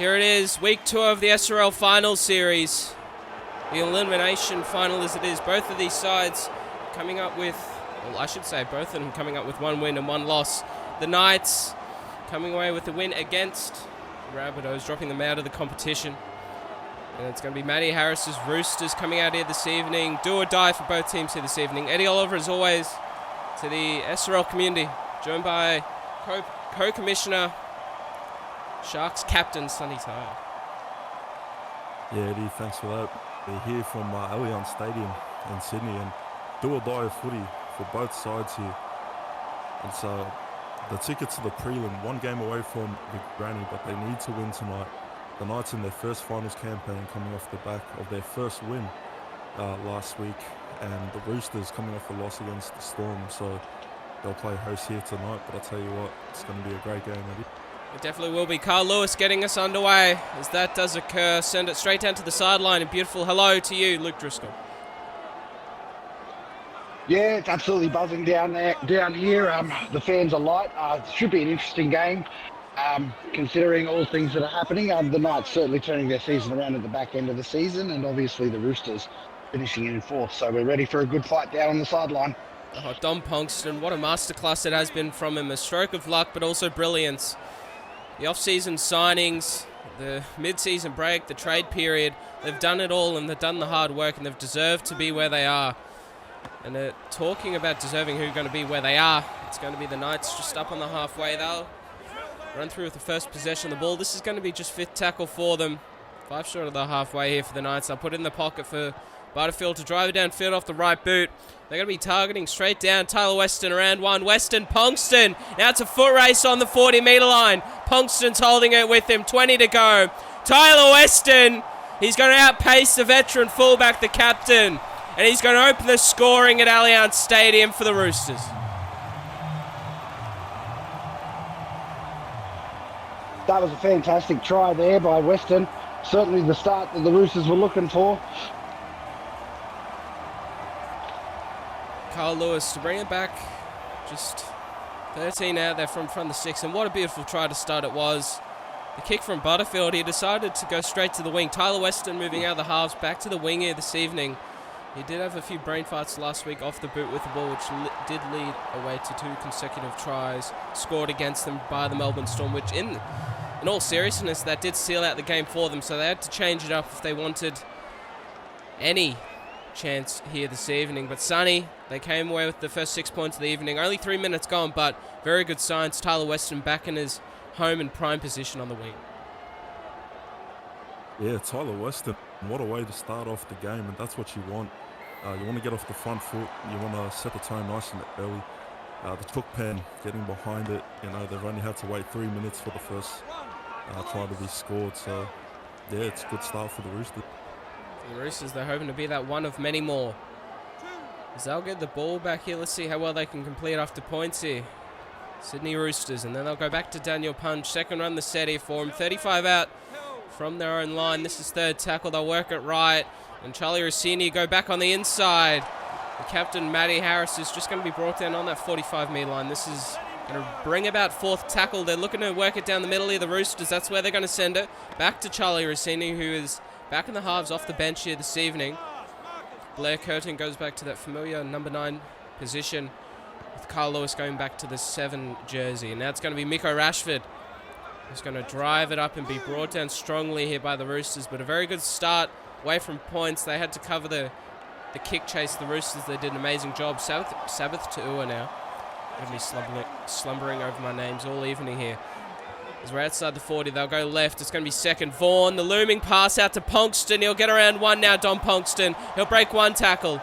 Here it is, week 2 of the SRL final series. The elimination final as it is. Both of these sides coming up with, well, I should say both of them coming up with 1 win and 1 loss. The Knights coming away with the win against Rabbitohs, dropping them out of the competition. And it's going to be Matty Harris's Roosters coming out here this evening. Do or die for both teams here this evening. Eddie Oliver, as always, to the SRL community, joined by co-commissioner, Sharks captain, Sonny Tyre. Yeah, Eddie, thanks for that. We're here from Allianz Stadium in Sydney, and do or die of footy for both sides here. It's the tickets to the prelim, 1 game away from the granny, but they need to win tonight. The Knights in their first finals campaign coming off the back of their first win last week, and the Roosters coming off a loss against the Storm, so they'll play host here tonight. But I tell you what, it's going to be a great game, Eddie. It definitely will be. Carl Lewis getting us underway. As that does occur, send it straight down to the sideline. A beautiful hello to you, Luke Driscoll. Yeah, it's absolutely buzzing down here. The fans are light. It should be an interesting game, considering all things that are happening. The Knights certainly turning their season around at the back end of the season, and obviously the Roosters finishing in 4th. So we're ready for a good fight down on the sideline. Oh, Dom Ponkston, what a masterclass it has been from him. A stroke of luck, but also brilliance. The off-season signings, the mid-season break, the trade period, they've done it all and they've done the hard work and they've deserved to be where they are. And talking about deserving who's going to be where they are, it's going to be the Knights just up on the halfway. They'll run through with the first possession of the ball. This is going to be just 5th tackle for them. 5 short of the halfway here for the Knights. They'll put it in the pocket for Butterfield to drive it downfield off the right boot. They're going to be targeting straight down. Tyler Weston around 1. Weston, Ponkston. Now it's a foot race on the 40-metre line. Ponkston's holding it with him. 20 to go. Tyler Weston. He's going to outpace the veteran fullback, the captain. And he's going to open the scoring at Allianz Stadium for the Roosters. That was a fantastic try there by Weston. Certainly the start that the Roosters were looking for. Carl Lewis to bring it back. Just 13 out there from front of the 6. And what a beautiful try to start it was. The kick from Butterfield. He decided to go straight to the wing. Tyler Weston moving out of the halves back to the wing here this evening. He did have a few brain farts last week off the boot with the ball, which did lead away to 2 consecutive tries scored against them by the Melbourne Storm, which in all seriousness, that did seal out the game for them. So they had to change it up if they wanted any chance here this evening. But Sonny, they came away with the first 6 points of the evening. Only 3 minutes gone, but very good signs. Tyler Weston back in his home and prime position on the wing. Yeah, Tyler Weston, what a way to start off the game, and that's what you want. You want to get off the front foot. You want to set the tone nice and early. The chook pen, getting behind it. They've only had to wait 3 minutes for the first try to be scored. So, yeah, it's a good start for the Roosters. The Roosters, they're hoping to be that one of many more. As they'll get the ball back here. Let's see how well they can complete after points here. Sydney Roosters, and then they'll go back to Daniel Punch. Second run the set here for him. 35 out from their own line. This is 3rd tackle. They'll work it right. And Charlie Rossini go back on the inside. The captain, Matty Harris, is just going to be brought down on that 45-metre line. This is going to bring about 4th tackle. They're looking to work it down the middle here, the Roosters. That's where they're going to send it. Back to Charlie Rossini, who is back in the halves off the bench here this evening. Blair Curtin goes back to that familiar number 9 position, with Carl Lewis going back to the 7 jersey. And now it's going to be Miko Rashford, who's going to drive it up and be brought down strongly here by the Roosters. But a very good start away from points. They had to cover the kick chase. The Roosters, they did an amazing job. Sabbath to Ua now. Going to be slumbering over my names all evening here. As we're outside the 40, they'll go left. It's going to be 2nd. Vaughan, the looming pass out to Ponkston. He'll get around 1 now, Dom Ponkston. He'll break 1 tackle.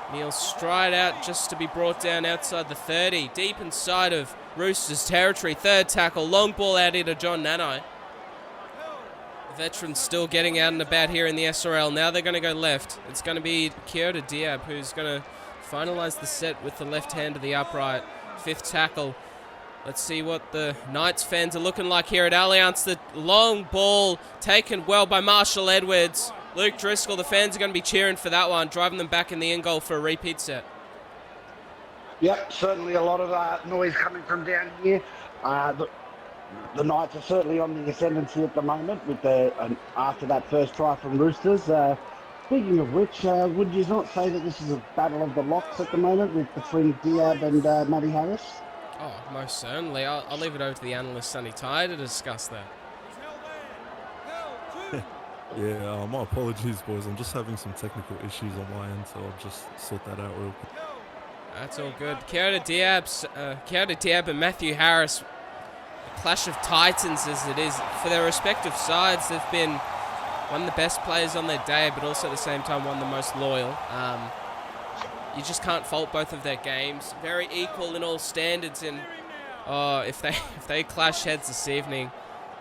And he'll stride out just to be brought down outside the 30. Deep inside of Roosters territory. 3rd tackle. Long ball out here to John Nanai. The veterans still getting out and about here in the SRL. Now they're going to go left. It's going to be Kyoto Diab who's going to finalise the set with the left hand of the upright. 5th tackle. Let's see what the Knights fans are looking like here at Allianz. The long ball taken well by Marshall Edwards. Luke Driscoll, the fans are going to be cheering for that one, driving them back in the end goal for a repeat set. Yep, certainly a lot of noise coming from down here. the Knights are certainly on the ascendancy at the moment with after that first try from Roosters. Speaking of which, would you not say that this is a battle of the locks at the moment between Diab and Matty Harris? Oh, most certainly. I'll leave it over to the analyst Sonny Ty to discuss that. Yeah, my apologies, boys. I'm just having some technical issues on my end, so I'll just sort that out real quick. That's all good. Kia ora Diab and Matthew Harris, a clash of titans as it is. For their respective sides, they've been one of the best players on their day, but also at the same time one of the most loyal. You just can't fault both of their games. Very equal in all standards, and if they clash heads this evening,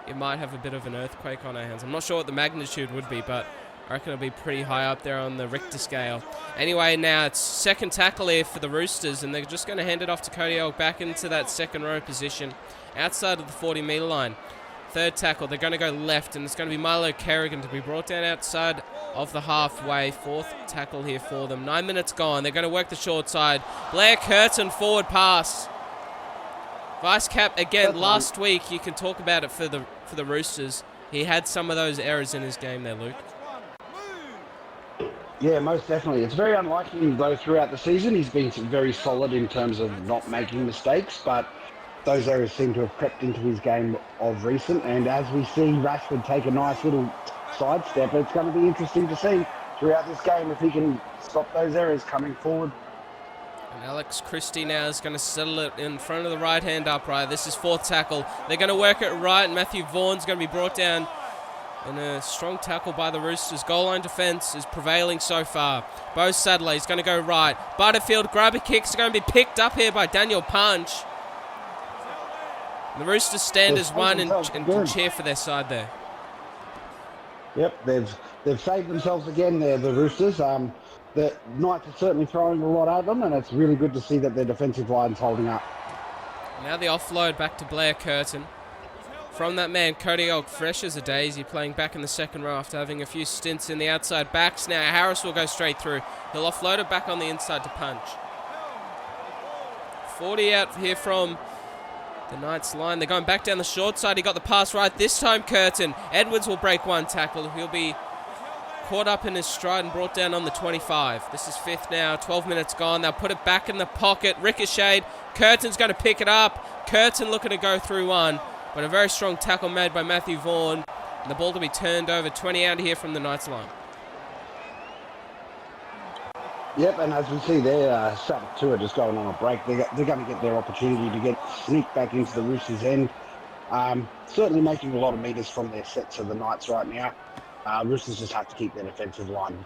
it might have a bit of an earthquake on our hands. I'm not sure what the magnitude would be, but I reckon it'll be pretty high up there on the Richter scale. Anyway, now it's second tackle here for the Roosters, and they're just going to hand it off to Cody Elk back into that second row position outside of the 40-metre line. Third tackle, they're going to go left, and it's going to be Milo Kerrigan to be brought down outside of the halfway. Fourth tackle here for them. 9 minutes gone. They're going to work the short side. Blair Curtin, forward pass. Vice Cap, again, last week, you can talk about it for the Roosters. He had some of those errors in his game there, Luke. Yeah, most definitely. It's very unlike him, though, throughout the season. He's been very solid in terms of not making mistakes, but those errors seem to have crept into his game of recent. And as we see Rashford take a nice little sidestep, it's going to be interesting to see throughout this game if he can stop those errors coming forward. And Alex Christie now is going to settle it in front of the right-hand upright. This is fourth tackle. They're going to work it right, and Matthew Vaughan's going to be brought down. And a strong tackle by the Roosters. Goal line defence is prevailing so far. Bo Sadler is going to go right. Butterfield grabber kicks are going to be picked up here by Daniel Punch. And the Roosters stand as one and cheer for their side there. Yep, they've saved themselves again there, the Roosters. The Knights are certainly throwing a lot at them, and it's really good to see that their defensive line's holding up. Now the offload back to Blair Curtin. From that man, Cody Oak, fresh as a daisy, playing back in the second row after having a few stints in the outside backs. Now Harris will go straight through. He'll offload it back on the inside to Punch. 40 out here from the Knights line. They're going back down the short side. He got the pass right this time, Curtin. Edwards will break one tackle. He'll be caught up in his stride and brought down on the 25. This is fifth now. 12 minutes gone. They'll put it back in the pocket. Ricocheted. Curtin's going to pick it up. Curtin looking to go through one. But a very strong tackle made by Matthew Vaughan. And the ball to be turned over. 20 out here from the Knights line. Yep, and as we see there, Sabbath 2 are just going on a break. They're going to get their opportunity to sneak back into the Roosters' end. Certainly making a lot of metres from their sets of the Knights right now. Roosters just have to keep their defensive line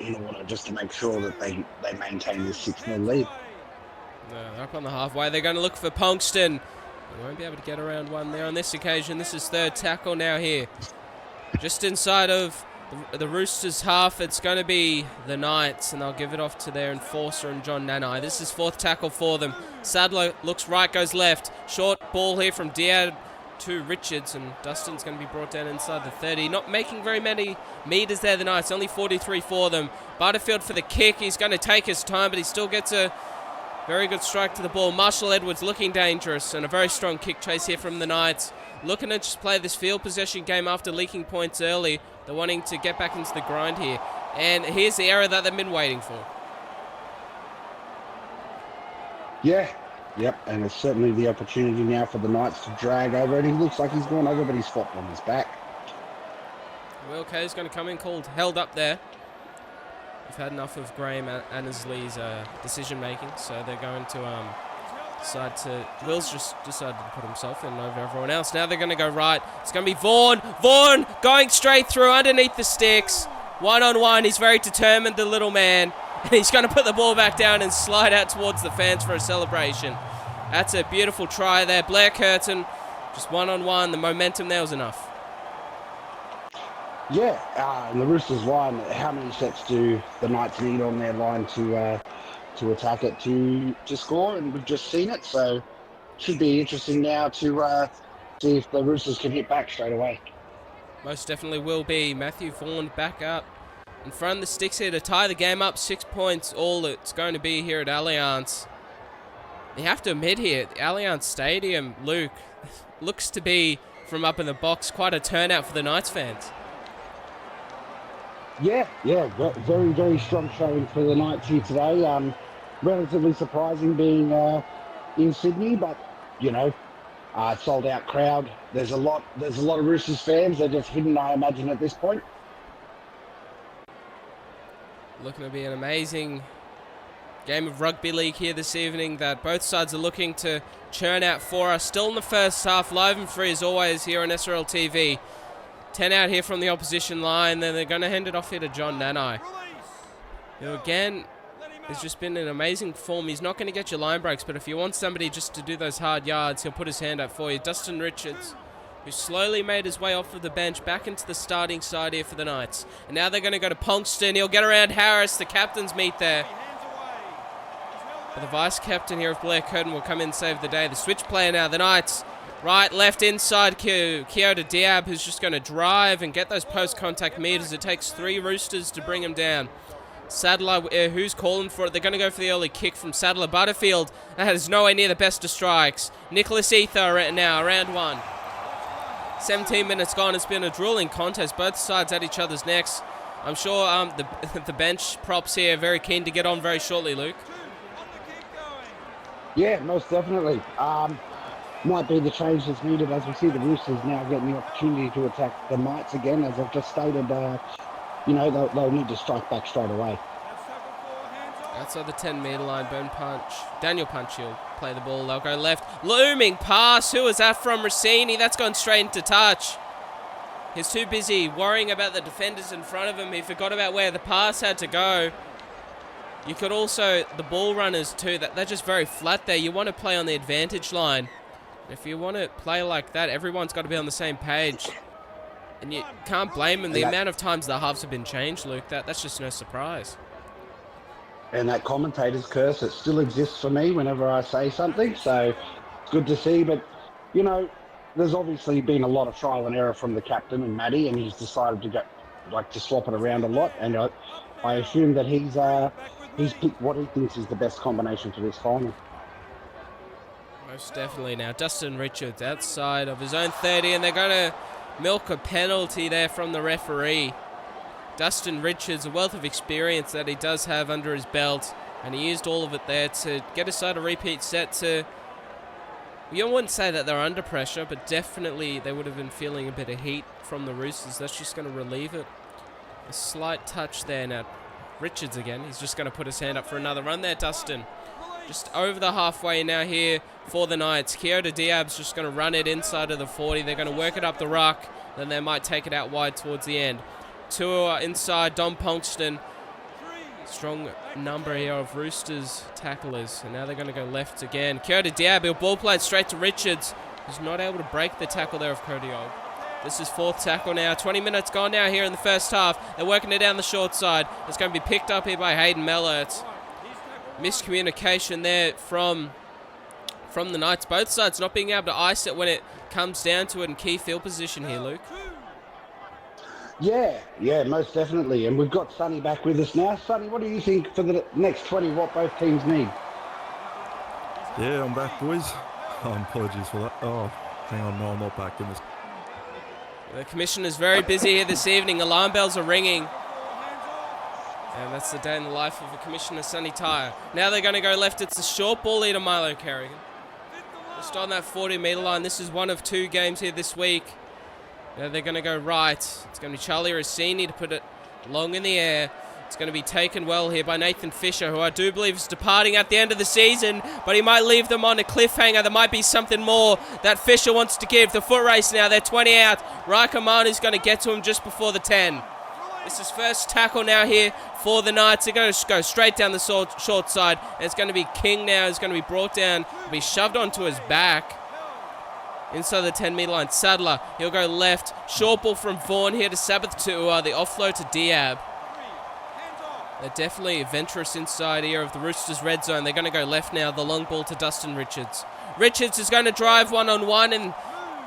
in order just to make sure that they maintain this 6-0 lead. They're up on the halfway. They're going to look for Ponkston. They won't be able to get around one there on this occasion. This is third tackle now here. Just inside of the Roosters' half, it's going to be the Knights, and they'll give it off to their enforcer and John Nanai. This is fourth tackle for them. Sadler looks right, goes left. Short ball here from Diad to Richards, and Dustin's going to be brought down inside the 30. Not making very many metres there, the Knights. Only 43 for them. Butterfield for the kick. He's going to take his time, but he still gets a very good strike to the ball. Marshall Edwards looking dangerous, and a very strong kick chase here from the Knights. Looking to just play this field possession game after leaking points early. They're wanting to get back into the grind here. And here's the error that they've been waiting for. Yeah. Yep, and it's certainly the opportunity now for the Knights to drag over, and he looks like he's gone over, but he's flopped on his back. Will Kay's going to come in, held up there. We've had enough of Graham Annesley's decision-making, so they're going to decide to... Will's just decided to put himself in over everyone else. Now they're going to go right. It's going to be Vaughan. Vaughan going straight through underneath the sticks. One-on-one. He's very determined, the little man. And he's going to put the ball back down and slide out towards the fans for a celebration. That's a beautiful try there. Blair Curtin, just one-on-one. The momentum there was enough. Yeah, and the Roosters line, how many sets do the Knights need on their line to attack it to score? And we've just seen it, so should be interesting now to see if the Roosters can hit back straight away. Most definitely will be. Matthew Vaughan back up in front of the sticks here to tie the game up. 6 points all it's going to be here at Allianz. You have to admit here, the Allianz Stadium, Luke, looks to be, from up in the box, quite a turnout for the Knights fans. Yeah, very, very strong showing for the Knights here today. Relatively surprising being in Sydney, but you know, sold out crowd. There's a lot of Roosters fans. They're just hidden, I imagine, at this point. Looking to be an amazing game of rugby league here this evening that both sides are looking to churn out for us. Still in the first half, live and free as always here on SRL TV. 10 out here from the opposition line, then they're going to hand it off here to John Nanai, who again has just been in amazing form. He's not going to get your line breaks, but if you want somebody just to do those hard yards, he'll put his hand up for you. Dustin Richards, who slowly made his way off of the bench back into the starting side here for the Knights. And now they're going to go to Ponkston. He'll get around Harris, the captain's meet there. But the vice-captain here of Blair Curtin will come in and save the day. The switch player now, the Knights. Right, left, inside, Kyoto Diab, who's just going to drive and get those post-contact meters. It takes 3 Roosters to bring him down. Sadler, who's calling for it? They're going to go for the early kick from Sadler. Butterfield, that is nowhere near the best of strikes. Nicholas Ether now, round 1. 17 minutes gone. It's been a drooling contest. Both sides at each other's necks. I'm sure the bench props here are very keen to get on very shortly, Luke. Yeah, most definitely. Might be the change that's needed as we see the Roosters now getting the opportunity to attack the Knights again. As I've just stated, they'll need to strike back straight away. Outside the 10-metre line, Daniel Punch, he'll play the ball. They'll go left. Looming pass. Who is that from? Rossini. That's gone straight into touch. He's too busy worrying about the defenders in front of him. He forgot about where the pass had to go. You could also, the ball runners too, they're just very flat there. You want to play on the advantage line. If you want to play like that, everyone's got to be on the same page. And you can't blame them. The amount of times the halves have been changed, Luke, that's just no surprise. And that commentator's curse, it still exists for me whenever I say something. So it's good to see. But, you know, there's obviously been a lot of trial and error from the captain and Matty, and he's decided to swap it around a lot. And I assume that he's picked what he thinks is the best combination for this final. Most definitely. Now Dustin Richards outside of his own 30, and they're going to milk a penalty there from the referee. Dustin Richards, a wealth of experience that he does have under his belt, and he used all of it there to get his side a repeat set to... You wouldn't say that they're under pressure, but definitely they would have been feeling a bit of heat from the Roosters. That's just going to relieve it. A slight touch there now. Richards again. He's just going to put his hand up for another run there, Dustin. Just over the halfway now here for the Knights. Kyoto Diab's just going to run it inside of the 40. They're going to work it up the ruck. Then they might take it out wide towards the end. Tua inside, Dom Ponkston. Strong number here of Roosters tacklers. And now they're going to go left again. Kyoto Diab, he'll ball play it straight to Richards, who's not able to break the tackle there of Kodiog. This is 4th tackle now. 20 minutes gone now here in the first half. They're working it down the short side. It's going to be picked up here by Hayden Mellert. Miscommunication there from the Knights. Both sides not being able to ice it when it comes down to it in key field position here, Luke. Yeah, most definitely. And we've got Sonny back with us now. Sonny, what do you think for the next 20, what both teams need? Yeah, I'm back, boys. Apologies for that. Oh, hang on, no, I'm not back in this. The Commissioner's very busy here this evening. Alarm bells are ringing. And that's the day in the life of a Commissioner, Sonny Tyre. Now they're going to go left. It's a short ball here to Milo Kerrigan. Just on that 40-metre line. This is one of 2 games here this week. Now they're going to go right. It's going to be Charlie Rossini to put it long in the air. It's going to be taken well here by Nathan Fisher, who I do believe is departing at the end of the season, but he might leave them on a cliffhanger. There might be something more that Fisher wants to give. The foot race now, they're 20 out. Raikamanu's going to get to him just before the 10. This is first tackle now here for the Knights. They're going to go straight down the short side. And it's going to be King now. He's going to be brought down, be shoved onto his back. Inside the 10-metre line, Sadler, he'll go left. Short ball from Vaughan here to Sabbath to the offload to Diab. They're definitely adventurous inside here of the Roosters' red zone. They're going to go left now. The long ball to Dustin Richards. Richards is going to drive one-on-one, and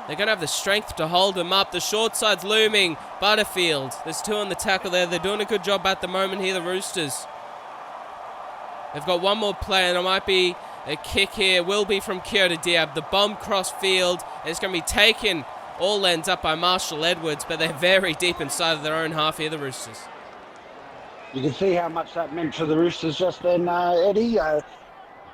they're going to have the strength to hold him up. The short side's looming. Butterfield, there's 2 on the tackle there. They're doing a good job at the moment here, the Roosters. They've got one more player, and it might be A kick here will be from Kyoto Diab. The bomb cross field. It's going to be taken all ends up by Marshall Edwards, but they're very deep inside of their own half here, the Roosters. You can see how much that meant for the Roosters just then, Eddie,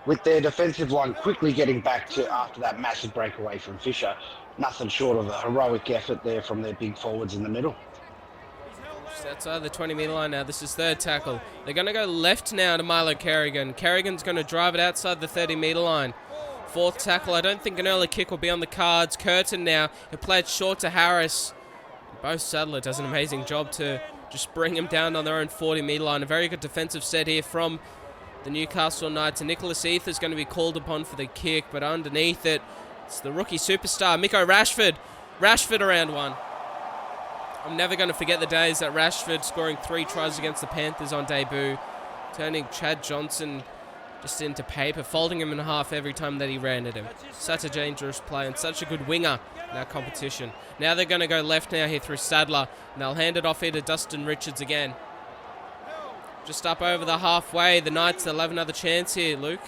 with their defensive line quickly getting back to after that massive breakaway from Fisher. Nothing short of a heroic effort there from their big forwards in the middle. Just outside the 20-metre line now. This is third tackle. They're going to go left now to Milo Kerrigan. Kerrigan's going to drive it outside the 30-metre line. Fourth tackle. I don't think an early kick will be on the cards. Curtin now. He played short to Harris. Bo Sadler does an amazing job to just bring him down on their own 40-metre line. A very good defensive set here from the Newcastle Knights. And Nicholas Ether is going to be called upon for the kick, but underneath it, it's the rookie superstar, Miko Rashford. Rashford around one. I'm never going to forget the days that Rashford scoring 3 tries against the Panthers on debut, turning Chad Johnson just into paper, folding him in half every time that he ran at him. Such a dangerous player and such a good winger in that competition. Now they're going to go left now here through Sadler, and they'll hand it off here to Dustin Richards again. Just up over the halfway, the Knights, they'll have another chance here, Luke.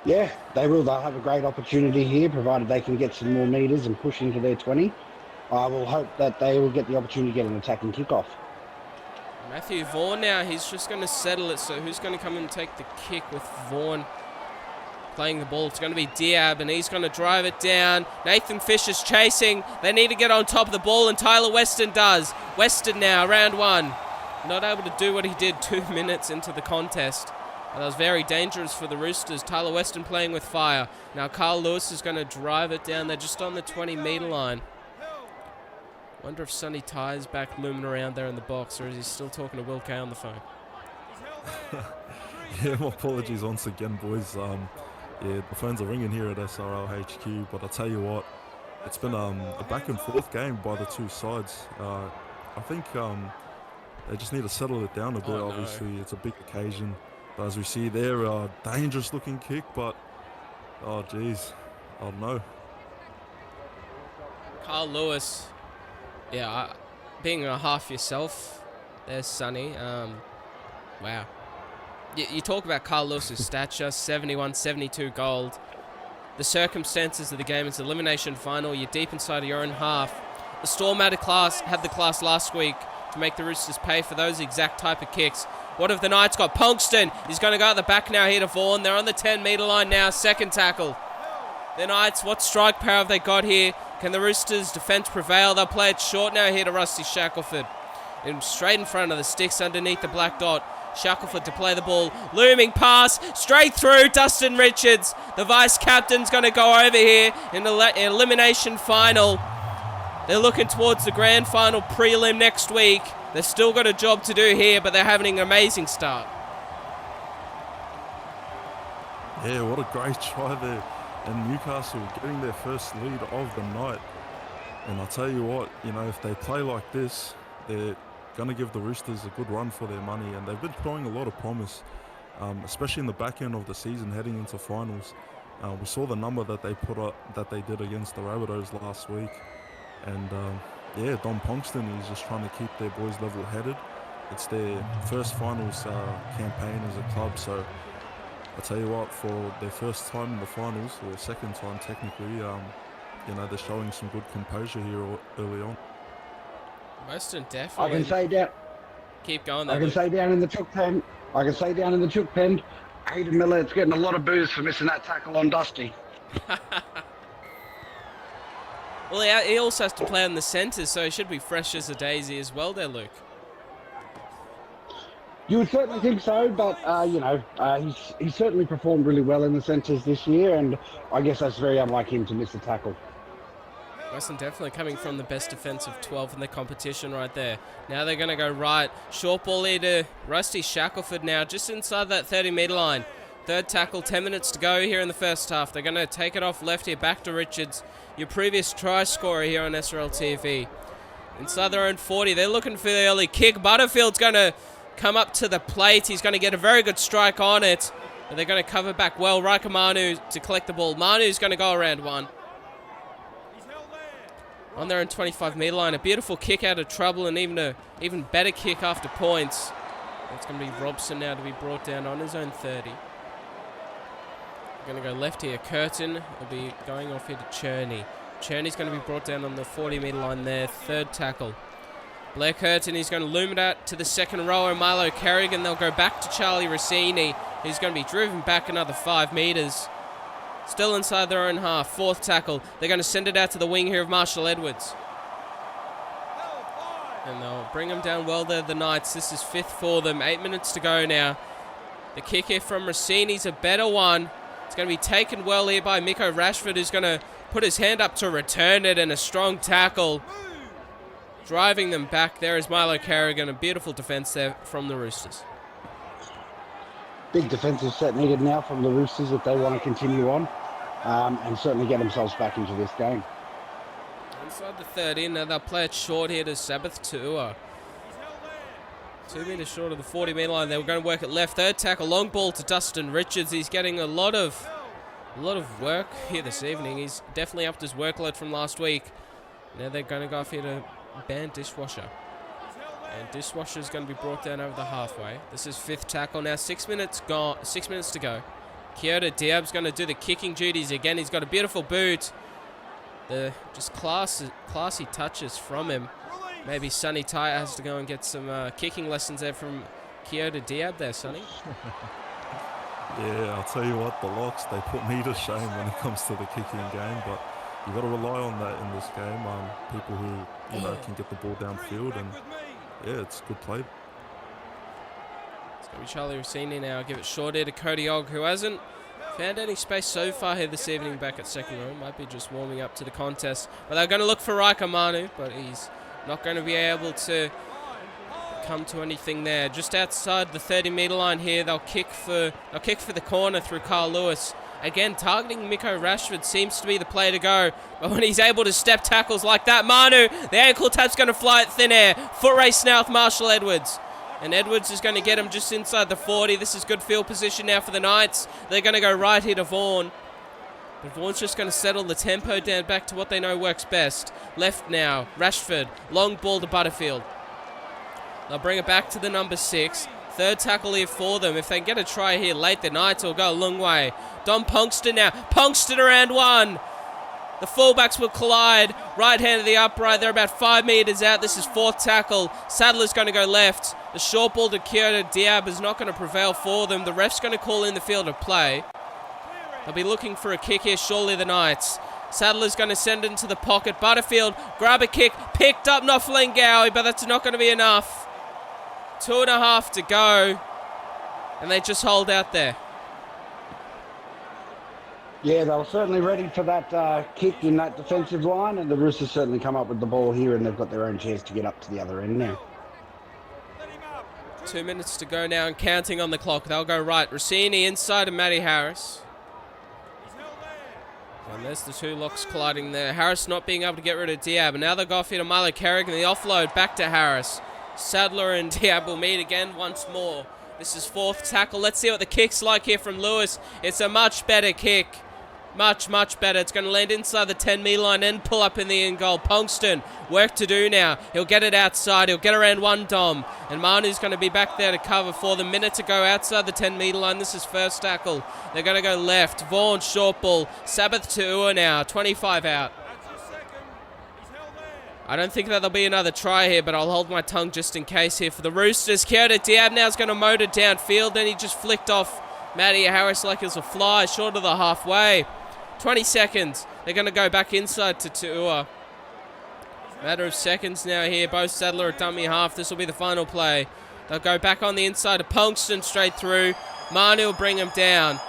Yeah, they will. They'll have a great opportunity here, provided they can get some more metres and push into their 20. I will hope that they will get the opportunity to get an attacking kickoff. Matthew Vaughan now, he's just going to settle it. So who's going to come and take the kick with Vaughan playing the ball? It's going to be Diab, and he's going to drive it down. Nathan Fisher's chasing. They need to get on top of the ball, and Tyler Weston does. Weston now, round one. Not able to do what he did 2 minutes into the contest. That was very dangerous for the Roosters. Tyler Weston playing with fire. Now Carl Lewis is going to drive it down. They're just on the 20-metre line. Wonder if Sonny Ty's back looming around there in the box, or is he still talking to Will Kay on the phone? Yeah, my apologies once again, boys. Yeah, the phones are ringing here at SRL HQ, but I'll tell you what, it's been a back and forth game by the two sides. I think they just need to settle it down a bit. Oh, obviously, it's a big occasion. But as we see there, a dangerous looking kick, but oh geez, I don't know. Carl Lewis, yeah, being a half yourself, there's Sonny. Wow. You talk about Carl Lewis's stature, 71, 72 gold. The circumstances of the game, it's elimination final. You're deep inside of your own half. The Storm had the class last week to make the Roosters pay for those exact type of kicks. What have the Knights got? Ponkston, he's going to go at the back now here to Vaughan. They're on the 10-metre line now, second tackle. The Knights, what strike power have they got here? Can the Roosters' defence prevail? They'll play it short now here to Rusty Shackelford. Straight in front of the sticks underneath the black dot. Shackelford to play the ball. Looming pass. Straight through. Dustin Richards. The vice-captain's going to go over here in the elimination final. They're looking towards the grand final prelim next week. They've still got a job to do here, but they're having an amazing start. Yeah, what a great try there. And Newcastle getting their first lead of the night. And I'll tell you what, you know, if they play like this, they're going to give the Roosters a good run for their money. And they've been showing a lot of promise, especially in the back end of the season heading into finals. We saw the number that they put up, that they did against the Rabbitohs last week. And yeah, Don Ponkston is just trying to keep their boys level-headed. It's their first finals campaign as a club, so I tell you what, for their first time in the finals, or second time technically, you know, they're showing some good composure here early on. Weston definitely. I can say down. Keep going. I can say down in the chook pen. Hayden Millet's getting a lot of boos for missing that tackle on Dusty. Well, he also has to play in the centres, so he should be fresh as a daisy as well there, Luke. You would certainly think so, but, you know, he's certainly performed really well in the centres this year, and I guess that's very unlike him to miss a tackle. Weston definitely coming from the best defensive 12 in the competition right there. Now they're going to go right. Short ball here to Rusty Shackelford now, just inside that 30-metre line. Third tackle, 10 minutes to go here in the first half. They're going to take it off left here, back to Richards, your previous try scorer here on SRL TV. Inside their own 40, they're looking for the early kick. Butterfield's going to come up to the plate. He's going to get a very good strike on it. And they're going to cover back well. Raika Manu to collect the ball. Manu's going to go around one. On their own 25-metre line. A beautiful kick out of trouble and even better kick after points. It's going to be Robson now to be brought down on his own 30. Going to go left here. Curtin will be going off here to Cherney. Cherney's going to be brought down on the 40-metre line there. Third tackle. Blair Curtin, he's going to loom it out to the second rower. Milo Carrigan, they'll go back to Charlie Rossini. He's going to be driven back another 5 metres. Still inside their own half. Fourth tackle. They're going to send it out to the wing here of Marshall Edwards. And they'll bring him down well there, the Knights. This is 5th for them. 8 minutes to go now. The kick here from Rossini's a better one. It's going to be taken well here by Miko Rashford, who's going to put his hand up to return it, and a strong tackle. Driving them back. There is Milo Carrigan. A beautiful defence there from the Roosters. Big defensive set needed now from the Roosters if they want to continue on and certainly get themselves back into this game. Inside the 30, now they'll play it short here to Sabbath Tua. 2 metres short of the 40-metre line. They were going to work it left. Third tackle, long ball to Dustin Richards. He's getting a lot of work here this evening. He's definitely upped his workload from last week. Now they're going to go off here to ban Dishwasher. And Dishwasher's going to be brought down over the halfway. This is 5th tackle. Now 6 minutes gone. 6 minutes to go. Kyoto Diab's going to do the kicking duties again. He's got a beautiful boot. The just classy touches from him. Maybe Sonny Tye has to go and get some kicking lessons there from Kyoto Diab there, Sonny. Yeah, I'll tell you what, the Locks, they put me to shame when it comes to the kicking game, but you've got to rely on that in this game. People who can get the ball downfield, and yeah, it's good play. It's going to be Charlie Rossini now. Give it short here to Cody Ogg, who hasn't found any space so far here this evening back at second row. Might be just warming up to the contest. But they're going to look for Raika Manu, but he's not going to be able to come to anything there. Just outside the 30-metre line here, they'll kick for the corner through Carl Lewis. Again, targeting Miko Rashford seems to be the play to go. But when he's able to step tackles like that, Manu, the ankle tap's going to fly at thin air. Foot race now with Marshall Edwards. And Edwards is going to get him just inside the 40. This is good field position now for the Knights. They're going to go right here to Vaughan. But Vaughan's just going to settle the tempo down back to what they know works best. Left now, Rashford. Long ball to Butterfield. They'll bring it back to the number 6. Third tackle here for them. If they can get a try here late, the Knights will go a long way. Dom Punxton now. Punxton around 1. The fullbacks will collide. Right hand of the upright. They're about 5 metres out. This is 4th tackle. Sadler's going to go left. The short ball to Kyoto Diab is not going to prevail for them. The ref's going to call in the field of play. They'll be looking for a kick here, surely the Knights. Sadler's going to send it into the pocket. Butterfield, grab a kick, picked up Nofalengawi, but that's not going to be enough. 2.5 to go, and they just hold out there. Yeah, they were certainly ready for that kick in that defensive line, and the Roosters certainly come up with the ball here, and they've got their own chance to get up to the other end now. 2 minutes to go now and counting on the clock. They'll go right. Rossini inside of Matty Harris. And there's the two locks colliding there. Harris not being able to get rid of Diab. And now they'll go off here to Milo Carrigan. The offload back to Harris. Sadler and Diab will meet again once more. This is 4th tackle. Let's see what the kick's like here from Lewis. It's a much better kick. Much, much better. It's going to land inside the 10-metre line and pull up in the end goal. Punxton, work to do now. He'll get it outside. He'll get around 1 Dom. And Manu's going to be back there to cover for them. Minute to go outside the 10-metre line. This is first tackle. They're going to go left. Vaughan, short ball. Sabbath to Ua now. 25 out. I don't think that there'll be another try here, but I'll hold my tongue just in case here for the Roosters. Kyoto Diab now is going to motor downfield. Then he just flicked off Matty Harris like it was a fly short of the halfway. 20 seconds. They're going to go back inside to Tua. Matter of seconds now here. Both Sadler at dummy half. This will be the final play. They'll go back on the inside to Punxton straight through. Marnie will bring him down.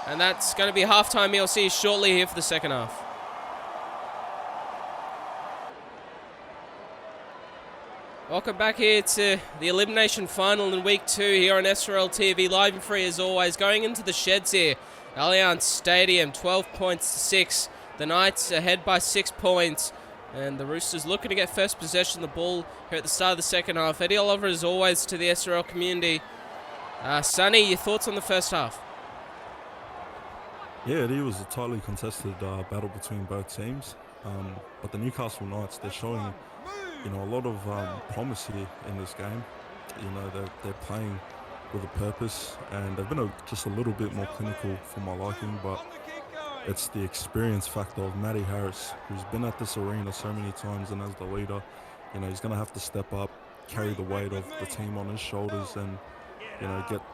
And that's going to be halftime. You'll see shortly here for the second half. Welcome back here to the elimination final in week 2 here on SRL TV. Live and free as always. Going into the sheds here. Allianz Stadium, 12 points to 6. The Knights ahead by 6 points. And the Roosters looking to get first possession of the ball here at the start of the second half. Eddie Oliver, as always, to the SRL community. Sonny, your thoughts on the first half? Yeah, it was a tightly contested battle between both teams. But the Newcastle Knights, they're showing a lot of promise here in this game. They're playing with a purpose, and they've been just a little bit more clinical for my liking, but it's the experience factor of Matty Harris, who's been at this arena so many times, and as the leader, he's going to have to step up, carry the weight of the team on his shoulders, and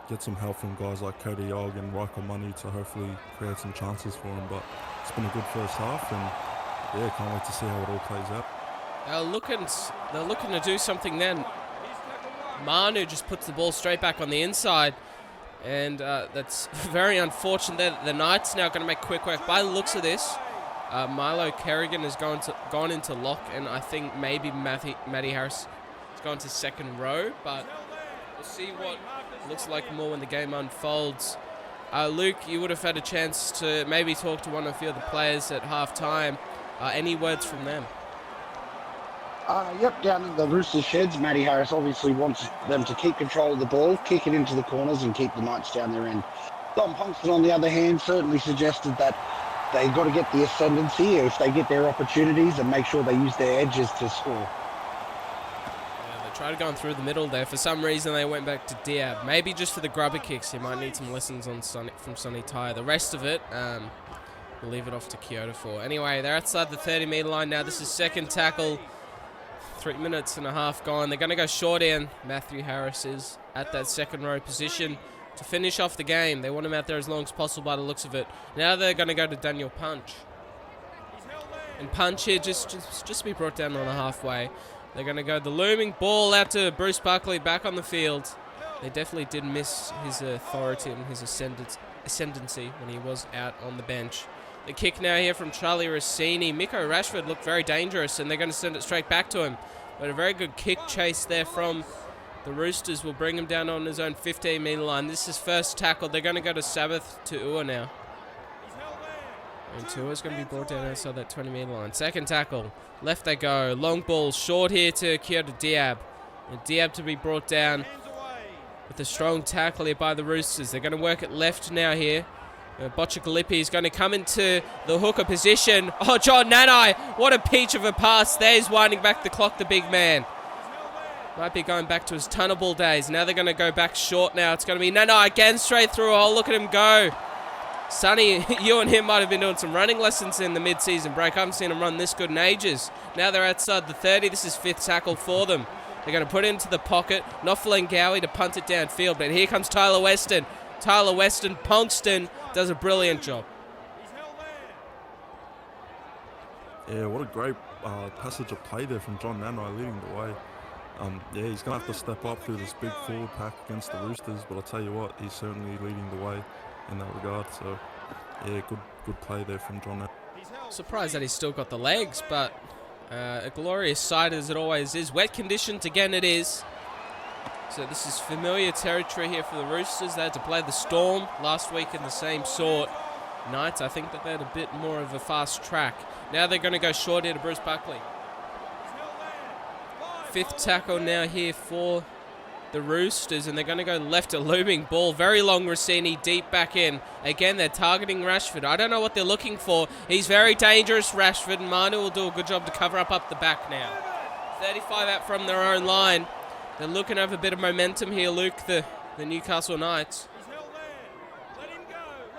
get some help from guys like Cody Yog and Riker Money to hopefully create some chances for him. But it's been a good first half, and can't wait to see how it all plays out. They're looking to do something then. Manu just puts the ball straight back on the inside, and that's very unfortunate. The Knights now going to make quick work. By the looks of this, Milo Kerrigan has gone into lock, and I think maybe Matty Harris has gone to second row, but we'll see what looks like more when the game unfolds. Luke, you would have had a chance to maybe talk to one or a few of the players at half-time. Any words from them? Yep, down in the Roosters sheds, Matty Harris obviously wants them to keep control of the ball, kick it into the corners and keep the Knights down their end. Dom Ponkston, on the other hand, certainly suggested that they've got to get the ascendancy if they get their opportunities and make sure they use their edges to score. Tried going through the middle there. For some reason, they went back to Diab. Maybe just for the grubber kicks. You might need some lessons on from Sonny Tyre. The rest of it, we'll leave it off to Kyoto for. Anyway, they're outside the 30-metre line now. This is second tackle. 3 minutes and a half gone. They're going to go short in. Matthew Harris is at that second row position to finish off the game. They want him out there as long as possible by the looks of it. Now they're going to go to Daniel Punch. And Punch here just be brought down on the halfway. They're going to go the looming ball out to Bruce Buckley back on the field. They definitely did miss his authority and his ascendancy when he was out on the bench. The kick now here from Charlie Rossini. Miko Rashford looked very dangerous, and they're going to send it straight back to him. But a very good kick chase there from the Roosters will bring him down on his own 15-metre line. This is first tackle. They're going to go to Sabbath to Ua now. And Tua's going to be brought down outside that 20-metre line. Second tackle. Left they go. Long ball short here to Kyoto Diab. And Diab to be brought down with a strong tackle here by the Roosters. They're going to work it left now here. Bocciagalippi is going to come into the hooker position. Oh, John Nanai. What a peach of a pass. There's winding back the clock, the big man. Might be going back to his tunnel ball days. Now they're going to go back short now. It's going to be Nanai again straight through. Oh, look at him go. Sonny, you and him might have been doing some running lessons in the mid-season break. I haven't seen him run this good in ages. Now they're outside the 30. This is fifth tackle for them. They're going to put it into the pocket. Nofalengawi to punt it downfield. But here comes Tyler Weston. Tyler Weston, Ponkston does a brilliant job. Yeah, what a great passage of play there from John Nanai leading the way. He's going to have to step up through this big forward pack against the Roosters. But I'll tell you what, he's certainly leading the way in that regard. So, yeah, good play there from John. Surprised that he's still got the legs, but a glorious sight as it always is. Wet conditions again it is. So this is familiar territory here for the Roosters. They had to play the Storm last week in the same sort. Knights, I think that they had a bit more of a fast track. Now they're going to go short here to Bruce Buckley. Fifth tackle now here for the Roosters, and they're going to go left, a looming ball. Very long Rossini, deep back in. Again, they're targeting Rashford. I don't know what they're looking for. He's very dangerous, Rashford, and Manu will do a good job to cover up the back now. 35 out from their own line. They're looking to have a bit of momentum here, Luke, the Newcastle Knights.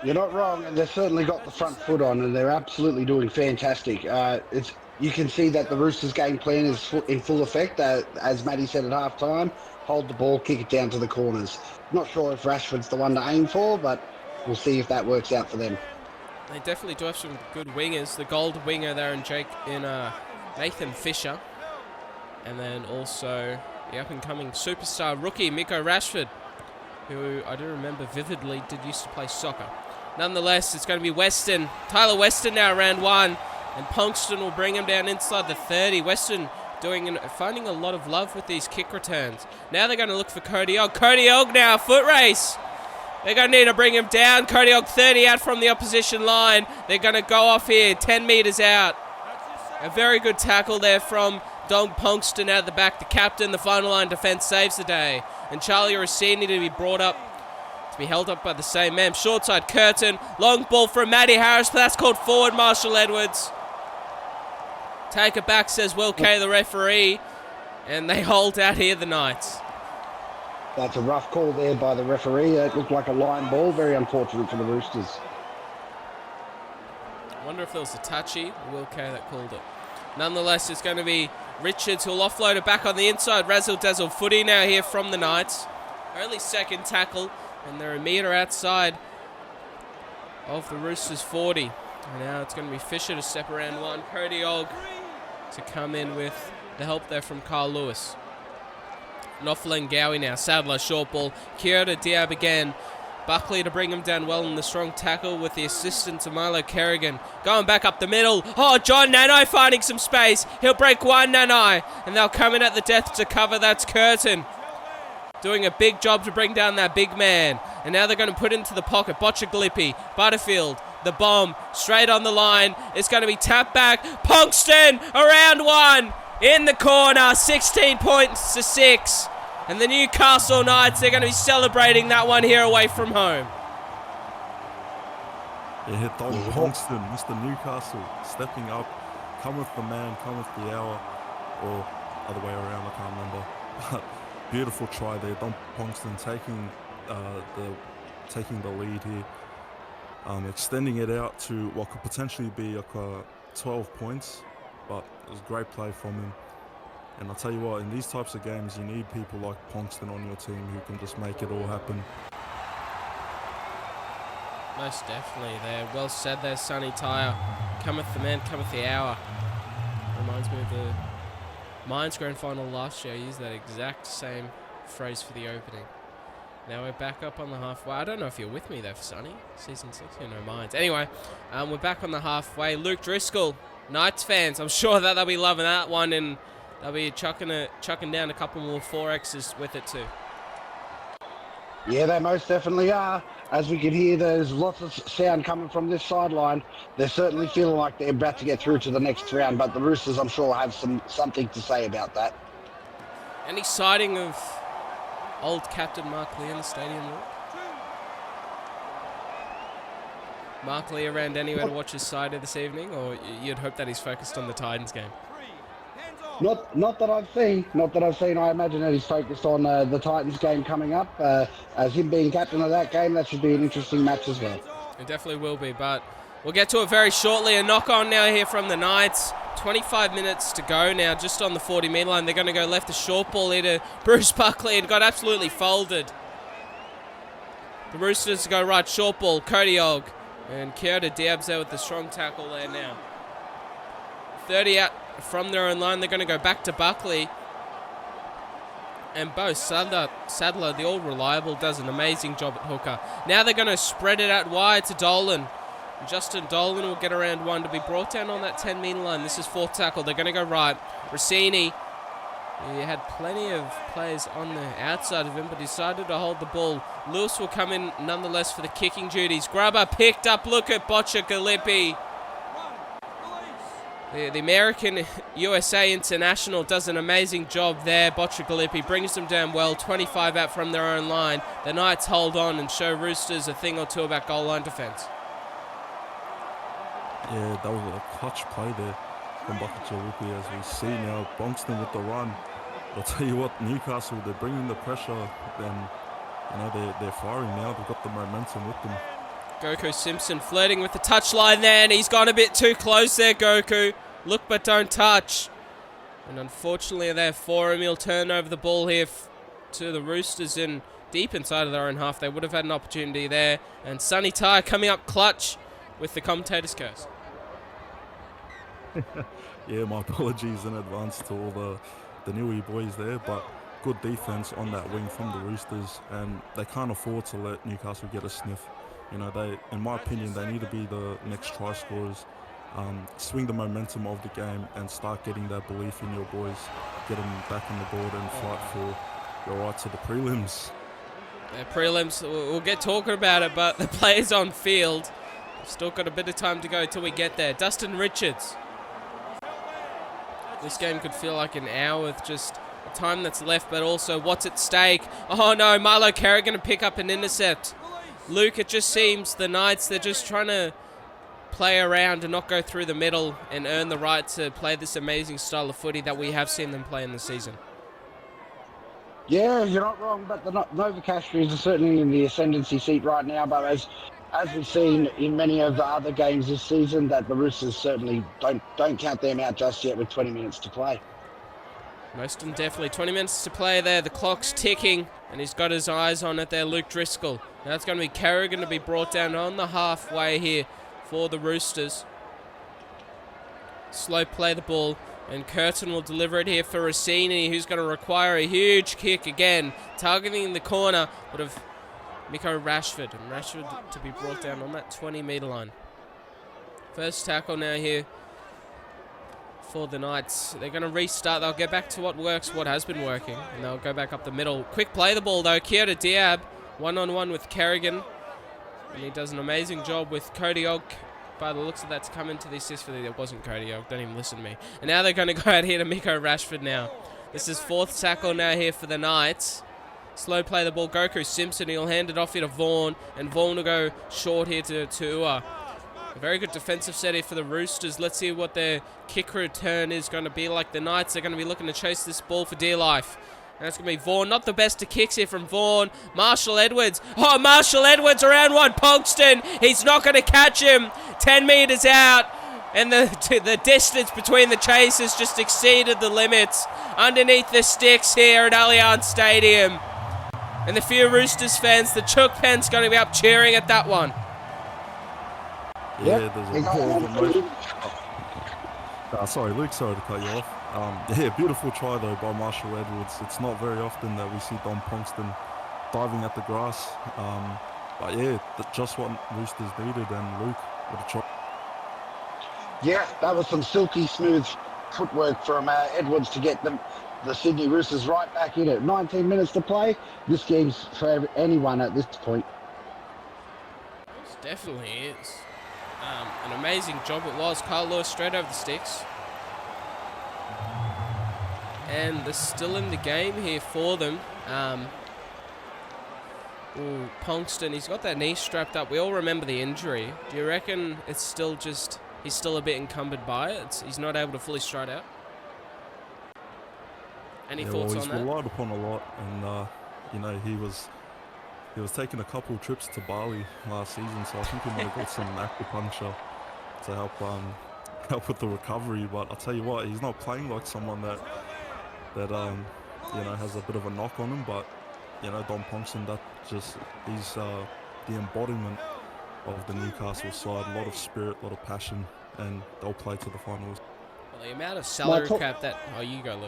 You're not wrong, and they've certainly got the front foot on, and they're absolutely doing fantastic. You can see that the Roosters' game plan is in full effect. As Matty said at half-time, hold the ball, kick it down to the corners. Not sure if Rashford's the one to aim for, but we'll see if that works out for them. They definitely do have some good wingers. The gold winger there in Nathan Fisher. And then also the up-and-coming superstar rookie, Miko Rashford, who I do remember vividly used to play soccer. Nonetheless, it's going to be Weston. Tyler Weston now around one. And Ponkston will bring him down inside the 30. Weston finding a lot of love with these kick returns. Now they're going to look for Cody Ogg. Cody Ogg now, foot race. They're going to need to bring him down. Cody Ogg 30 out from the opposition line. They're going to go off here, 10 metres out. A very good tackle there from Dong Ponkston out the back. The captain, the final line defence saves the day. And Charlie Rossini to be brought up, to be held up by the same man. Short side curtain. Long ball from Matty Harris, but that's called forward, Marshall Edwards. Take it back, says Will Kay, the referee. And they hold out here, the Knights. That's a rough call there by the referee. It looked like a line ball. Very unfortunate for the Roosters. I wonder if there was a touchy. Will Kay that called it. Nonetheless, it's going to be Richards who'll offload it back on the inside. Razzle dazzle footy now here from the Knights. Only second tackle, and they're a metre outside of the Roosters 40. And now it's going to be Fisher to step around one. Cody Og to come in with the help there from Carl Lewis. Knopfler Gowie now. Sadler, short ball. Kyoto Diab again. Buckley to bring him down well in the strong tackle with the assistance of Milo Kerrigan. Going back up the middle. Oh, John Nanai finding some space. He'll break one, Nanai. And they'll come in at the death to cover. That's Curtin. Doing a big job to bring down that big man. And now they're going to put into the pocket. Botchaglippi, Butterfield, the bomb, straight on the line. It's going to be tapped back. Ponkston, around one. In the corner, 16 points to 6. And the Newcastle Knights, they're going to be celebrating that one here away from home. Yeah, hit Don Ponkston, Mr. Newcastle, stepping up. Come with the man, come with the hour. Or other way around, I can't remember. But beautiful try there. Don Ponkston taking the lead here. Extending it out to what could potentially be 12 points. But it was a great play from him. And I'll tell you what, in these types of games, you need people like Ponkston on your team who can just make it all happen. Most definitely there. Well said there, Sonny Tyre. Cometh the man, cometh the hour. Reminds me of the Mines Grand Final last year. I used that exact same phrase for the opening. Now we're back up on the halfway. I don't know if you're with me there, Sonny. Season 6, you know, Mines. Anyway, we're back on the halfway. Luke Driscoll, Knights fans. I'm sure that they'll be loving that one, and they'll be chucking down a couple more 4Xs with it too. Yeah, they most definitely are. As we can hear, there's lots of sound coming from this sideline. They're certainly feeling like they're about to get through to the next round, but the Roosters, I'm sure, have something to say about that. Any sighting of old captain Mark Lee in the stadium? Mark Lee around anywhere to watch his side this evening, or you'd hope that he's focused on the Titans game? Not that I've seen. I imagine that he's focused on the Titans game coming up. As him being captain of that game, that should be an interesting match as well. It definitely will be, but we'll get to it very shortly. A knock-on now here from the Knights. 25 minutes to go now, just on the 40-metre line. They're going to go left a short ball here to Bruce Buckley. It got absolutely folded. The Roosters go right short ball. Cody Og and Kyoto Diab's there with the strong tackle there now. 30 out from their own line. They're going to go back to Buckley. And Bo Sadler, the all-reliable, does an amazing job at hooker. Now they're going to spread it out wide to Dolan. Justin Dolan will get around one to be brought down on that 10-metre line. This is fourth tackle. They're going to go right. Rossini, he had plenty of players on the outside of him, but decided to hold the ball. Lewis will come in nonetheless for the kicking duties. Grubber picked up. Look at Botchaglippi. The American USA International does an amazing job there. Botchaglippi brings them down well. 25 out from their own line. The Knights hold on and show Roosters a thing or two about goal line defence. Yeah, that was a clutch play there from Botchaglippi, as we see now. Bonkston with the run. I'll tell you what, Newcastle, they're bringing the pressure. Then, they're firing now. They've got the momentum with them. Goku Simpson flirting with the touchline there, and he's gone a bit too close there, Goku. Look but don't touch. And unfortunately there for him, he'll turn over the ball here to the Roosters in deep inside of their own half. They would have had an opportunity there. And Sonny Tyre coming up clutch with the commentator's curse. Yeah, my apologies in advance to all the Newey boys there, but good defense on that wing from the Roosters, and they can't afford to let Newcastle get a sniff. In my opinion, they need to be the next try scorers, swing the momentum of the game and start getting that belief in your boys, get them back on the board and fight for your right to the prelims. The prelims, we'll get talking about it, but the players on field, we've still got a bit of time to go till we get there. Dustin Richards. This game could feel like an hour with just the time that's left, but also what's at stake. Oh no, Milo Kerrigan to pick up an intercept. Luke, it just seems the Knights, they're just trying to play around and not go through the middle and earn the right to play this amazing style of footy that we have seen them play in the season. Yeah, you're not wrong, but the Nova Castries are certainly in the ascendancy seat right now. But as we've seen in many of the other games this season, that the Roosters certainly don't count them out just yet with 20 minutes to play. Most definitely. 20 minutes to play there. The clock's ticking, and he's got his eyes on it there, Luke Driscoll. Now it's going to be Kerrigan to be brought down on the halfway here for the Roosters. Slow play the ball, and Curtin will deliver it here for Rossini, who's going to require a huge kick again, targeting the corner, but of Miko Rashford. And Rashford to be brought down on that 20-metre line. First tackle now here for the Knights. They're going to restart. They'll get back to what works, what has been working, and they'll go back up the middle. Quick play the ball though. Kyoto Diab one-on-one with Kerrigan, and he does an amazing job with Cody Ogg. By the looks of that, to come into the assist for the... It wasn't Cody Ogg. Don't even listen to me. And now they're going to go out here to Miko Rashford now. This is fourth tackle now here for the Knights. Slow play the ball. Goku Simpson, he'll hand it off here to Vaughan, and Vaughan will go short here to Ua. A very good defensive set here for the Roosters. Let's see what their kick return is going to be like. The Knights are going to be looking to chase this ball for dear life. And that's going to be Vaughan. Not the best of kicks here from Vaughan. Marshall Edwards. Oh, Marshall Edwards around one. Ponkston. He's not going to catch him. 10 metres out. And the distance between the chases just exceeded the limits. Underneath the sticks here at Allianz Stadium. And the few Roosters fans, the Chook Pen's going to be up cheering at that one. Yeah, there's a bit of emotion. Sorry, Luke, sorry to cut you off. Yeah, beautiful try though by Marshall Edwards. It's not very often that we see Don Ponkston diving at the grass. But yeah, just what Roosters needed, and Luke with a try. Yeah, that was some silky smooth footwork from Edwards to get the Sydney Roosters right back in it. 19 minutes to play. This game's for anyone at this point. It definitely is. An amazing job it was. Carl Lewis straight over the sticks. And they're still in the game here for them. Ponkston, he's got that knee strapped up. We all remember the injury. Do you reckon it's still just... He's still a bit encumbered by it? He's not able to fully stride out? Any thoughts on that? He's relied upon a lot. And, you know, he was taking a couple trips to Bali last season, so I think he might have got some acupuncture to help with the recovery. But I'll tell you what, he's not playing like someone that you know, has a bit of a knock on him. But you know, Don Ponkston, he's the embodiment of the Newcastle side. A lot of spirit, a lot of passion, and they'll play to the finals. Well, the amount of salary cap that... Oh, you go, Lou.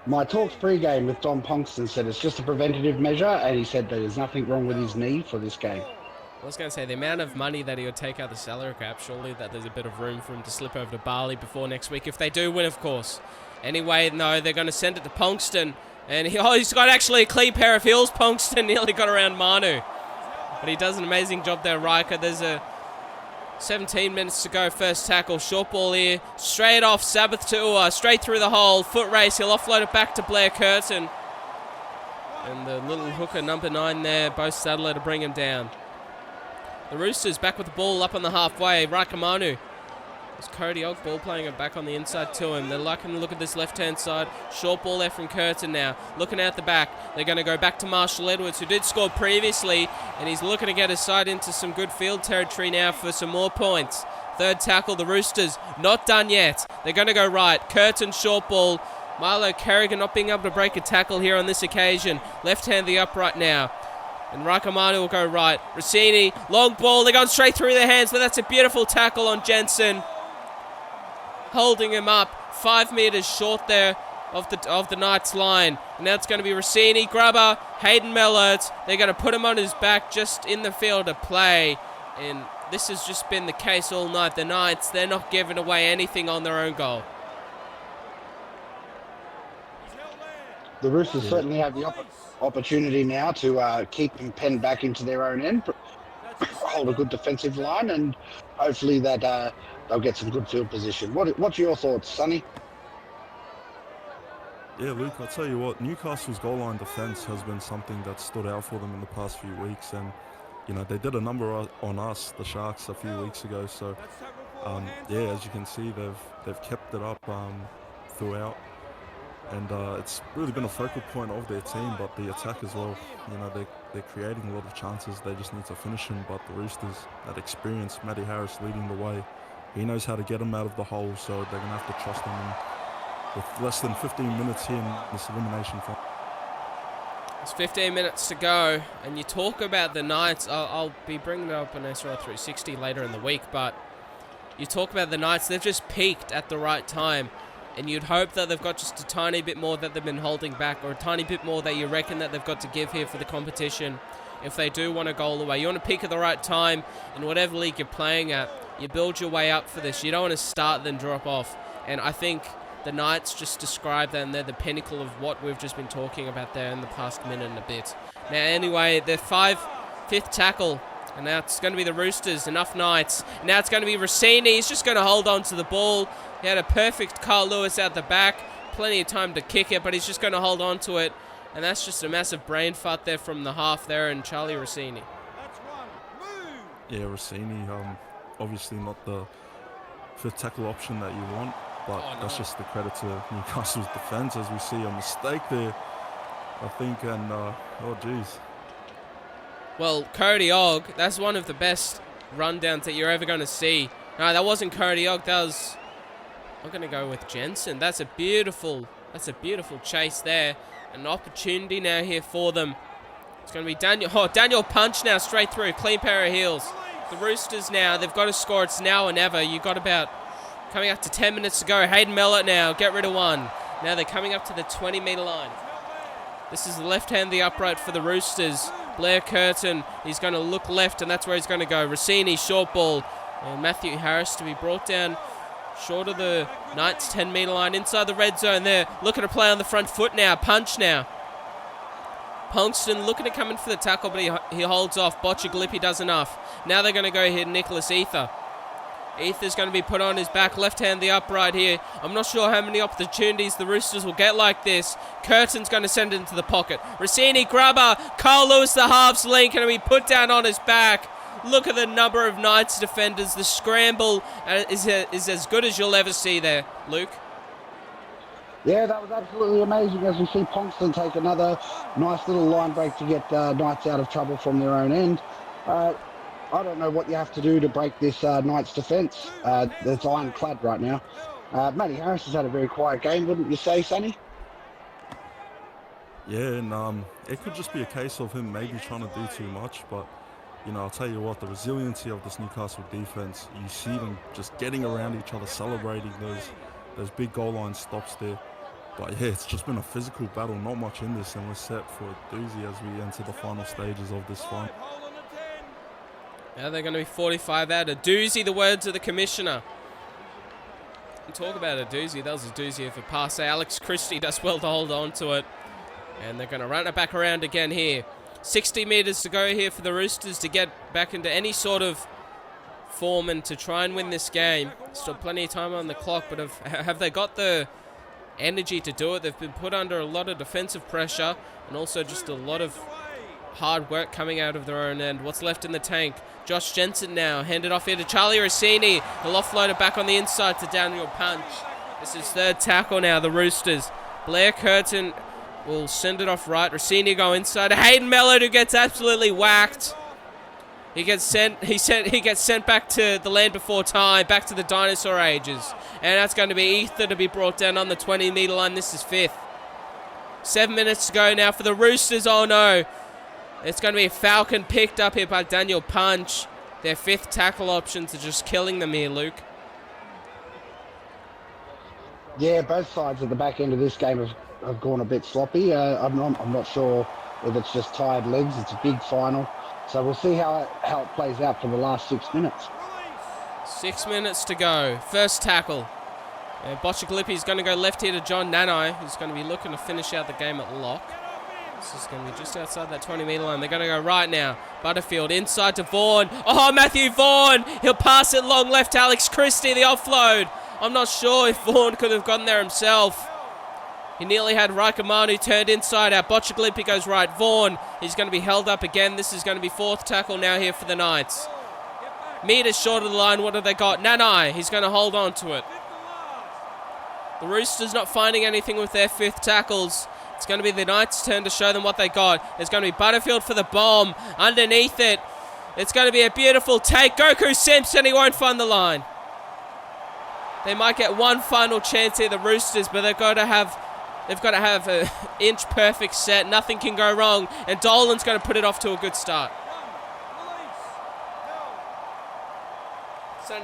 My talks pre-game with Don Ponkston said it's just a preventative measure, and he said that there's nothing wrong with his knee for this game. I was going to say, the amount of money that he would take out the salary cap, surely that there's a bit of room for him to slip over to Bali before next week, if they do win, of course. Anyway, no, they're going to send it to Ponkston, and he's got actually a clean pair of heels. Ponkston nearly got around Manu. But he does an amazing job there, Riker. There's a 17 minutes to go, first tackle, short ball here, straight off, Sabbath to Ua, straight through the hole, foot race, he'll offload it back to Blair Curtin. And the little hooker, number 9 there, Bo Sadler to bring him down. The Roosters back with the ball up on the halfway, Rakamanu. It's Cody Ogg ball playing it back on the inside to him. They're liking to look at this left-hand side. Short ball there from Curtin now. Looking out the back. They're going to go back to Marshall Edwards, who did score previously, and he's looking to get his side into some good field territory now for some more points. Third tackle, the Roosters not done yet. They're going to go right. Curtin short ball. Milo Kerrigan not being able to break a tackle here on this occasion. Left hand the upright now. And Rakamanu will go right. Rossini, long ball. They're going straight through their hands, but that's a beautiful tackle on Jensen. Holding him up 5 metres short there of the Knights line. And now it's going to be Rossini, Grubber, Hayden Mellert. They're going to put him on his back just in the field of play. And this has just been the case all night. The Knights, they're not giving away anything on their own goal. The Roosters certainly have the opportunity now to keep them penned back into their own end, hold a good defensive line, and hopefully that they'll get some good field position. What's your thoughts, Sonny? Yeah, Luke, I'll tell you what, Newcastle's goal line defence has been something that stood out for them in the past few weeks, and you know, they did a number on us, the Sharks, a few weeks ago. So yeah, as you can see, they've kept it up throughout. And it's really been a focal point of their team, but the attack as well. You know, they're creating a lot of chances. They just need to finish them. But the Roosters, that experience, Matty Harris leading the way, he knows how to get them out of the hole. So they're going to have to trust him. And with less than 15 minutes here in this elimination fight. It's 15 minutes to go, and you talk about the Knights. I'll be bringing it up on SRL 360 later in the week, but you talk about the Knights. They've just peaked at the right time. And you'd hope that they've got just a tiny bit more that they've been holding back, or a tiny bit more that you reckon that they've got to give here for the competition if they do want to go all the way. You want to peak at the right time in whatever league you're playing at. You build your way up for this. You don't want to start then drop off. And I think the Knights just describe that, and they're the pinnacle of what we've just been talking about there in the past minute and a bit. Now, anyway, their fifth tackle. And now it's going to be the Roosters, enough Knights. And now it's going to be Rossini. He's just going to hold on to the ball. He had a perfect Carl Lewis out the back. Plenty of time to kick it, but he's just going to hold on to it. And that's just a massive brain fart there from the half there, and Charlie Rossini. Yeah, Rossini, obviously not the fifth tackle option that you want, but that's just the credit to Newcastle's defence, as we see a mistake there, I think, and, oh, geez. Well, Cody Ogg, that's one of the best rundowns that you're ever going to see. No, that wasn't Cody Ogg, that was... I'm going to go with Jensen. That's a beautiful chase there. An opportunity now here for them. It's going to be Daniel Punch now straight through. Clean pair of heels. The Roosters now, they've got to score. It's now or never. You've got about coming up to 10 minutes to go. Hayden Mellett now, get rid of one. Now they're coming up to the 20-metre line. This is the left hand, the upright for the Roosters. Blair Curtin, he's going to look left, and that's where he's going to go. Rossini, short ball. And Matthew Harris to be brought down short of the Knights' 10-metre line inside the red zone there. Looking to play on the front foot now. Punch now. Punxton looking to come in for the tackle, but he holds off. Botchaglippi does enough. Now they're going to go hit Nicholas Ether. Ether's going to be put on his back. Left hand, the upright here. I'm not sure how many opportunities the Roosters will get like this. Curtin's going to send it into the pocket. Rossini, grubber. Carl Lewis, the halves link, and he put down on his back. Look at the number of Knights defenders. The scramble is as good as you'll ever see there, Luke. Yeah, that was absolutely amazing as we see Ponkston take another nice little line break to get Knights out of trouble from their own end. I don't know what you have to do to break this Knights defence. It's ironclad right now. Matty Harris has had a very quiet game, wouldn't you say, Sonny? Yeah, and it could just be a case of him maybe trying to do too much, but you know, I'll tell you what, the resiliency of this Newcastle defence, you see them just getting around each other, celebrating those big goal line stops there. But yeah, it's just been a physical battle, not much in this, and we're set for a doozy as we enter the final stages of this fight. Now they're going to be 45 out. A doozy, the words of the commissioner. Talk about a doozy. That was a doozy of a pass. Alex Christie does well to hold on to it. And they're going to run it back around again here. 60 metres to go here for the Roosters to get back into any sort of form and to try and win this game. Still plenty of time on the clock, but have they got the energy to do it? They've been put under a lot of defensive pressure and also just a lot of hard work coming out of their own end. What's left in the tank? Josh Jensen now, handed off here to Charlie Rossini. He'll offload it back on the inside to Daniel Punch. This is third tackle now, the Roosters. Blair Curtin will send it off right. Rossini go inside. Hayden Mellett, who gets absolutely whacked. He gets sent back to the land before time, back to the dinosaur ages. And that's going to be Ether to be brought down on the 20-metre line. This is fifth. 7 minutes to go now for the Roosters. Oh no. It's going to be a Falcon picked up here by Daniel Punch. Their fifth tackle options are just killing them here, Luke. Yeah, both sides at the back end of this game have gone a bit sloppy. I'm not sure if it's just tired legs. It's a big final. So we'll see how it plays out for the last 6 minutes. 6 minutes to go. First tackle. And Botchaglippi is going to go left here to John Nanai, who's going to be looking to finish out the game at lock. This is going to be just outside that 20-metre line. They're going to go right now. Butterfield inside to Vaughan. Oh, Matthew Vaughan! He'll pass it long left to Alex Christie, the offload. I'm not sure if Vaughan could have gotten there himself. He nearly had Raikamanu turned inside out. Botchaglippi goes right. Vaughan, he's going to be held up again. This is going to be fourth tackle now here for the Knights. Meters short of the line. What have they got? Nanai, he's going to hold on to it. The Roosters not finding anything with their 5th tackles. It's going to be the Knights' turn to show them what they got. It's going to be Butterfield for the bomb. Underneath it, it's going to be a beautiful take. Goku Simpson, he won't find the line. They might get one final chance here, the Roosters, but they've got to have an inch perfect set. Nothing can go wrong, and Dolan's going to put it off to a good start.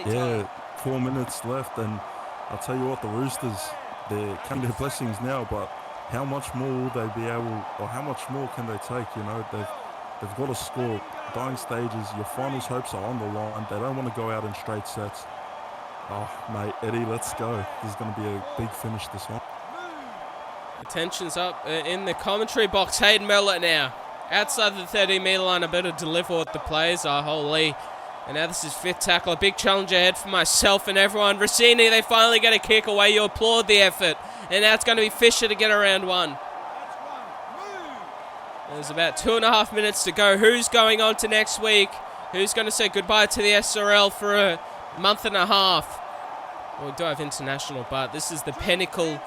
Yeah, 4 minutes left, and I'll tell you what, the Roosters, they're counting their blessings now, but how much more will they be able, or how much more can they take? You know, they've got to score. Dying stages, your finals hopes are on the line. They don't want to go out in straight sets. Oh, mate, Eddie, let's go. This is going to be a big finish, this one. The tension's up in the commentary box. Hayden Mellett now. Outside the 30-metre line, I better deliver what the players are. Holy. And now this is 5th tackle. A big challenge ahead for myself and everyone. Rossini, they finally get a kick away. You applaud the effort. And now it's going to be Fisher to get around 1. There's about 2.5 minutes to go. Who's going on to next week? Who's going to say goodbye to the SRL for a month and a half? Well, we do have international, but this is the pinnacle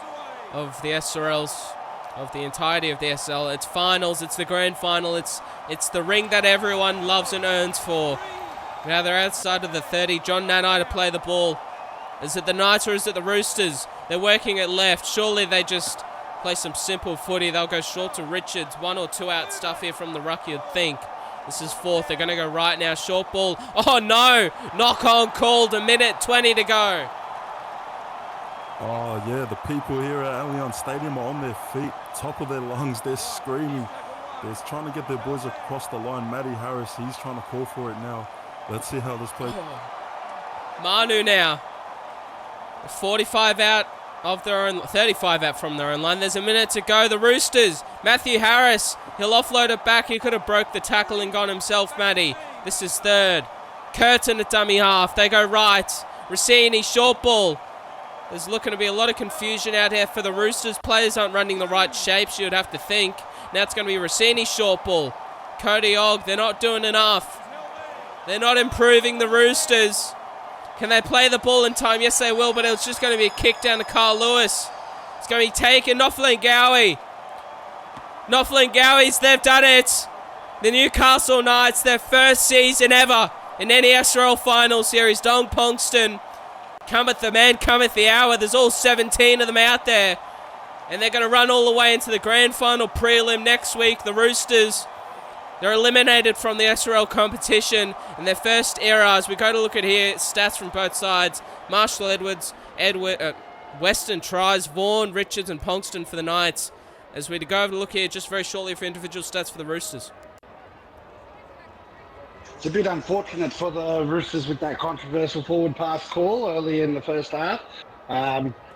of the SRLs, of the entirety of the SRL. It's finals, it's the grand final, it's the ring that everyone loves and earns for. Now they're outside of the 30. John Nanai to play the ball. Is it the Knights or is it the Roosters? They're working it left. Surely they just play some simple footy. They'll go short to Richards. 1 or 2 out stuff here from the ruck, you'd think. This is 4th. They're going to go right now. Short ball. Oh, no. Knock on called. 1:20 to go. Oh, yeah, the people here at Allianz Stadium are on their feet, top of their lungs. They're screaming. They're trying to get their boys across the line. Matty Harris, he's trying to call for it now. Let's see how this plays. Manu now. 45 out of their own, 35 out from their own line. There's a minute to go. The Roosters. Matthew Harris. He'll offload it back. He could have broke the tackle and gone himself, Matty. This is 3rd. Curtin at dummy half. They go right. Rossini, short ball. There's looking to be a lot of confusion out here for the Roosters. Players aren't running the right shapes, you'd have to think. Now it's going to be Rossini short ball. Cody Ogg, they're not doing enough. They're not improving the Roosters. Can they play the ball in time? Yes, they will, but it's just going to be a kick down to Carl Lewis. It's going to be taken. Noflin Gowie. Noflin Gowie's, they've done it. The Newcastle Knights, their first season ever in any SRL final series. Dong Pongston. Cometh the man, cometh the hour. There's all 17 of them out there. And they're going to run all the way into the grand final prelim next week. The Roosters, they're eliminated from the SRL competition in their first era. As we go to look at here, stats from both sides. Marshall Edwards, Weston tries, Vaughan, Richards and Pongston for the Knights. As we go over to look here just very shortly for individual stats for the Roosters. It's a bit unfortunate for the Roosters with that controversial forward pass call early in the first half.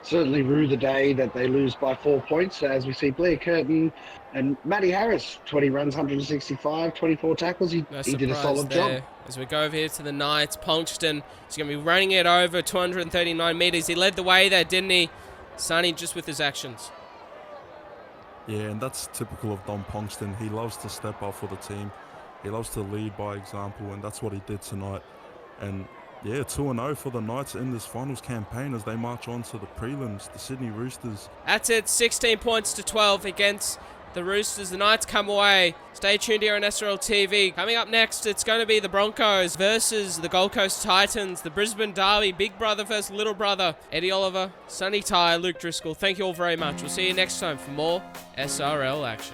Certainly rue the day that they lose by 4 points, as we see Blair Curtin and Matty Harris, 20 runs, 165, 24 tackles. He did a solid job. As we go over here to the Knights, Pongston is going to be running it over 239 metres. He led the way there, didn't he? Sonny just with his actions. Yeah, and that's typical of Dom Pongston. He loves to step up for the team. He loves to lead by example, and that's what he did tonight. And yeah, 2-0 for the Knights in this finals campaign as they march on to the prelims, the Sydney Roosters. That's it, 16 points to 12 against the Roosters. The Knights come away. Stay tuned here on SRL TV. Coming up next, it's going to be the Broncos versus the Gold Coast Titans, the Brisbane Derby, big brother versus little brother. Eddie Oliver, Sonny Ty, Luke Driscoll. Thank you all very much. We'll see you next time for more SRL action.